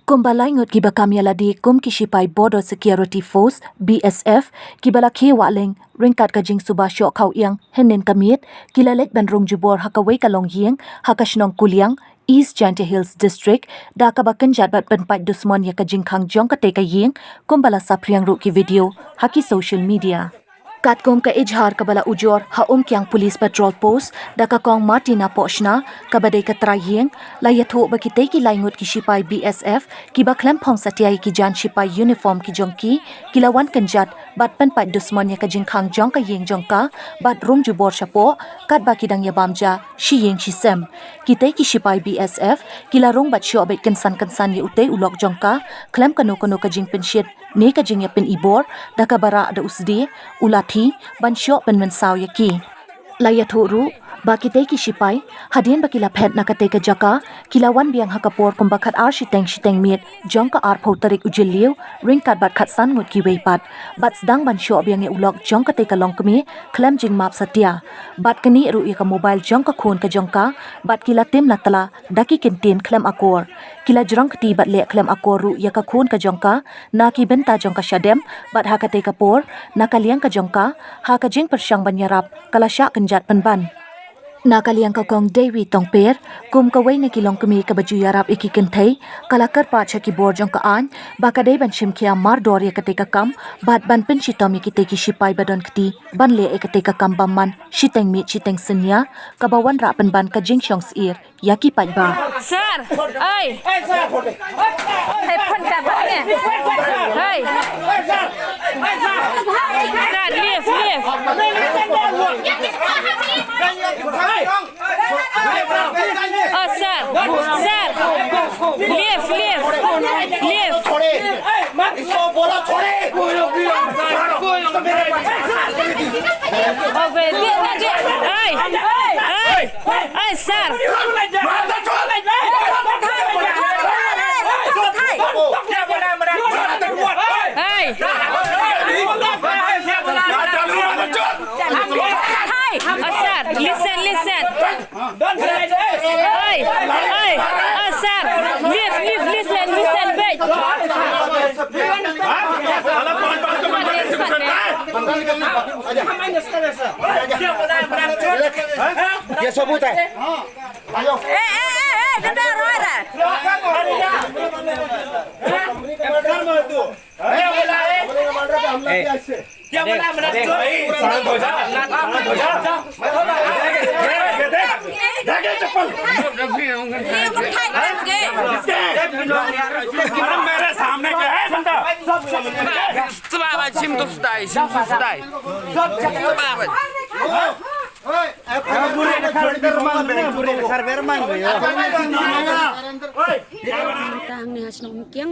Kumbalai ngot ki bakam yala di kum ki sipai Border Security Force BSF ki bala khi waling ringkat ka jing suba syok kau yang henin kamit kilalek ban rong jubor hakawai kalong yeng hakashnong kuliang East Jante Hills District da ka bakan jat bat penpat dusmon ya ka jing khang jong ka te ka yeng kumbala sapriang ru ki video haki social media Katkom ka ijhar kabala ujor haum kyang police patrol post da ka kong Martina Poshna kabade ka trayeng la yatho bakite ki laingut ki sipai BSF ki baklam phong satyai ki jan sipai uniform ki jongki kilawan kanjat bat penpat dusmon ya ka jingkhang jong ka yeng jongka bat rum jubor shapo kat ba kidang ya bamja shi yeng shi sem kite ki sipai BSF kilarong bat syo bet kansan ye ute ulok jongka klam kanu ka jing penshit ne ka jing ya pen ibor da ka bara da usdi ulati ban syok pen mensau yaki laya thoru bakite ki sipai hadien bakila phet nakate ka jaka kilawan biang hakapor kumbakhat ar shiteng miet jongka ar photarik ujiliu ringkat bat khat san ngut ki weipat bat sedang ban syok biang e ulok jongka te ka longkmi klam jing map satya bat kani ru ka mobile jongka khon ka jongka bat kila tem latala daki kintin klam akor kila jrong kti bat le klam akor ru ya ka khon ka jongka na ki benta jongka shadem bat hakate ka por na kaliang ka jongka ha ka jing persyang banyarap kala sya kenjat penban Nakaliang kakong Dewi Tongper, kum kaway na kilong kumi kabaju yarap ikikintai, kalakar pa siya kibor jong kaan, baka day ban shim kia mar dorya kate kakam, bat ban pin shitom ikite ki shipay badon kati, ban le ikate kakam baman, shiteng mit shiteng senya, kabawan rapan ban ka jing syong sir, yaki pat ba. Sir, ay! Ay, punta ba niya? Ay! Sir, leave. Oh, sir. Leave. इसको बोला छोड़े Ay, sir. Listen. Sir. Listen, wait. ये सबूत है क्या बोला शांत हो जा चप्पल मेरे सामने क्या है बंदा सिम तो सुधाई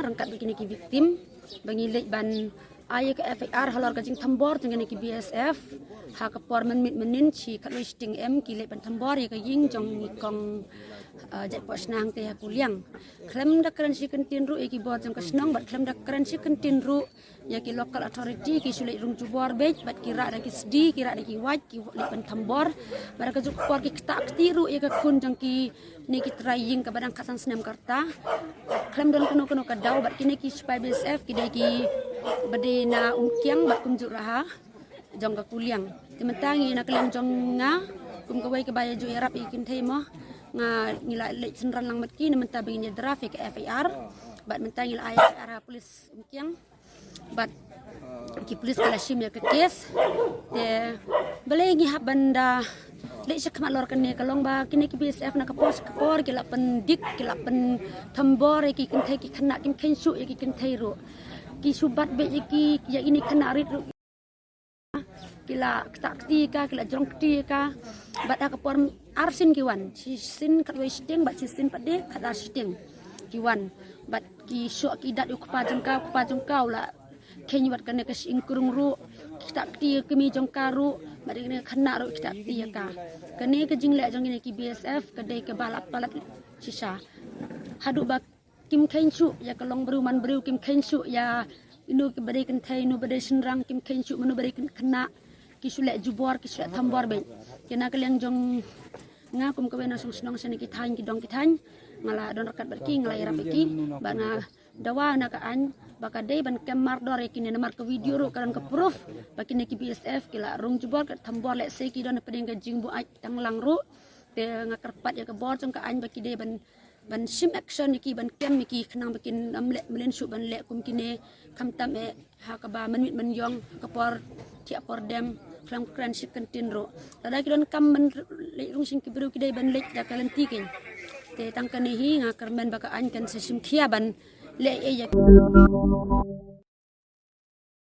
rangkat begini ki victim bangilik ban ayah ke FIR halor kajing tambor dengan ki BSF ha ke por menin chi kaloi sting M ki le ban tambor ya ke ying jong ni kong jat pos nang te kuliang klem da kran si kentin ru ki bot jong kasnong bat klem da kran si kentin ru ya ki local authority ki sulit rung jubor bet bat kira da ki sdi kira da ki waj ki le ban tambor bara ka juk por ki tak tiru ya ke kun jong ki ni ki trying ka badang kasan senam karta klem don kuno ka daw bat kini ki spy BSF ki dai ki bade na umkiang bat kum juraha jong ka kuliang tementangi na klem jong nga kum kawai ke baya ju yarap ikin thai mo nga ngila le senran lang mat ki na menta bingnya traffic FIR bat mentangi la IR polis umkiang bat ki polis kala shim ya ke kes te belengi hab banda le shakmat lor kan ne kalong ba kini ki BSF na kapos kapor kila pendik kila pen tambor ki kin thai ki khana kim khen su ki kin thai ro ki subat be ki ya ini kena rit kila takti ka kila jong ti ka bat akapor arsin kiwan sin katwai sting bat sin pade kadar sting kiwan bat ki syok ki dat ukupa jongka la keny bat kane ka singkurung ru takti kemi jongka ru bat ne khana ru takti ka kane ka jingle jong ne ki BSF kade ke balap sisa hadu bak kim kenshu ya kalong beruman beru kim kenshu ya inu ke badai kan thai inu badai senrang kim kenshu manu badai kena ki sulek jubor ki sulek tambor be kena kaliang jong ngakum ke wena sung senong sene ki thain ki dong ki thain ngala don rakat berki ngala ira beki ba nga dawa na ka an baka dei ban kamar dore ki ne mar ke video ro karan ke proof baki ne ki BSF kila rung jubor ka thambor le se ki don pedeng ka jing bu ai tang lang ro te ngakarpat ya ke bor jong ka an baki dei ban sim action ki ban kem ki khnang bakin amle melen su ban le kum kine kam tam e ha ka ba man mit man yong ka por ti por dem klam kran sik kan tin ro tada ki don kam man le rung sing ki bru ki dei ban le da kalanti ken te tang kan hi nga karmen baka an kan se sim khia ban le e ya